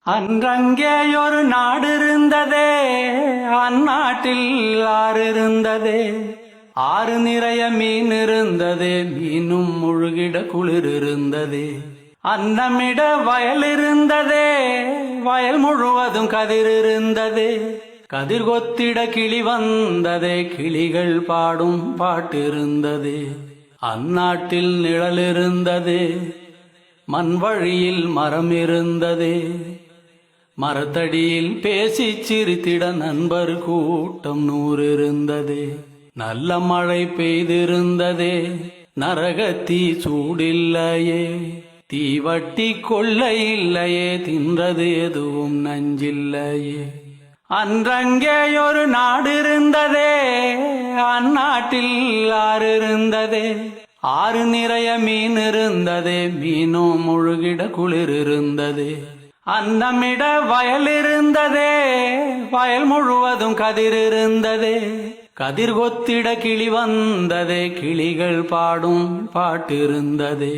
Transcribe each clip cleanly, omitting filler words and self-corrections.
அன்றங்கேயொரு நாடு இருந்ததே, அந்நாட்டில் ஆறு இருந்ததே. ஆறு நிறைய மீன் இருந்ததே, மீனும் முழுகிட குளிர் இருந்ததே. அன்னமிட வயல் இருந்ததே, வயல் முழுவதும் கதிர் இருந்ததே. கதிர் கொத்திட கிளி வந்ததே, கிளிகள் பாடும் பாட்டு இருந்ததே. அந்நாட்டில் நிழல் இருந்ததே, மண் வழியில் மரம் இருந்ததே. மரத்தடியில் பேசி சிரித்திட நண்பர் கூட்டம் 100 இருந்ததே. நல்ல மழை பெய்திருந்ததே, நரகத்தீ சூடில்லையே. தீவட்டி கொள்ளை இல்லையே, தின்றது எதுவும் நஞ்சில்லையே. அன்றங்கேயொரு நாடு இருந்ததே, அந்நாட்டில் ஆறு இருந்ததே. ஆறு நிறைய மீன் இருந்ததே, மீனும் முழுகிட குளிர் இருந்ததே. அன்னமிட வயல் இருந்ததே, வயல் முழுவதும் கதிர் இருந்ததே. கதிர் கொத்திட கிளி வந்ததே, கிளிகள் பாடும் பாட்டு இருந்ததே.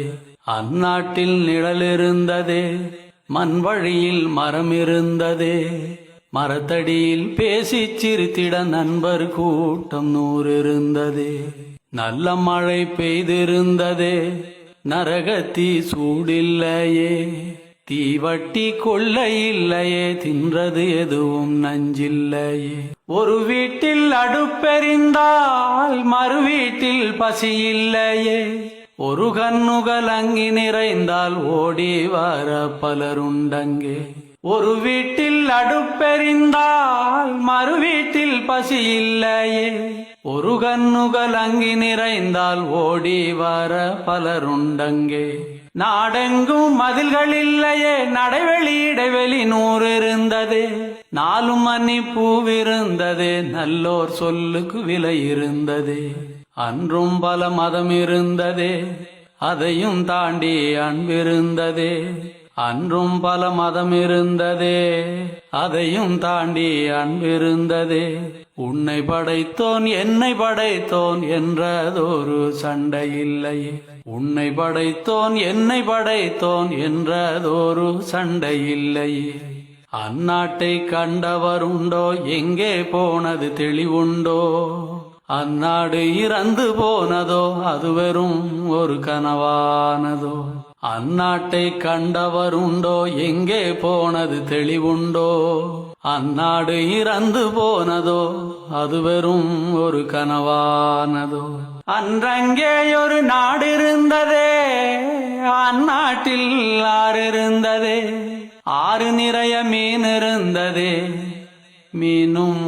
அந்நாட்டில் நிழல் இருந்ததே, மண் வழியில் மரம் இருந்ததே. மரத்தடியில் பேசி சிரித்திட நண்பர் கூட்டம் 100 இருந்ததே. நல்ல மழை பெய்திருந்ததே, நரகத்தீ சூடில்லையே. தீவட்டி கொள்ளை இல்லையே, தின்றது எதுவும் நஞ்சில்லையே. ஒரு வீட்டில் அடுப்பெறிந்தால் மறு வீட்டில் பசி இல்லையே. ஒரு கண்ணுகள் அங்கி நிறைந்தால் ஓடி வர பலருண்டங்கே. ஒரு வீட்டில் அடுப்பெறிந்தால் மறு வீட்டில் பசி இல்லையே. ஒரு கண்ணுகள் அங்கி நிறைந்தால் ஓடி வர பலருண்டங்கே. நாடெங்கும் மதில்கள் இல்லையே, நடைவெளி இடைவெளி 100 இருந்ததே. 4 மணி பூவிருந்ததே, நல்லோர் சொல்லுக்கு விலை இருந்ததே. அன்றும் பல மதம் இருந்ததே, அதையும் தாண்டி அன்பிருந்ததே. அன்றும் பல மதம் இருந்ததே, அதையும் தாண்டி அன்பிருந்ததே. உன்னை படைத்தோன் என்னை படைத்தோன் என்றதொரு சண்டை இல்லையே. உன்னை படைத்தோன் என்னை படைத்தோன் என்றதொரு சண்டை இல்லையே. அந்நாட்டை கண்டவருண்டோ, எங்கே போனது தெளிவுண்டோ. அந்நாடு இறந்து போனதோ, அது வெறும் ஒரு கனவானதோ. அந்நாட்டை கண்டவருண்டோ, எங்கே போனது தெளிவுண்டோ. அந்நாடு இறந்து போனதோ, அது வெறும் ஒரு கனவானதோ. அன்றங்கேயொரு நாடு இருந்ததே, அந்நாட்டில் ஆறு இருந்ததே. ஆறு நிறைய மீன் இருந்ததே, மீனும்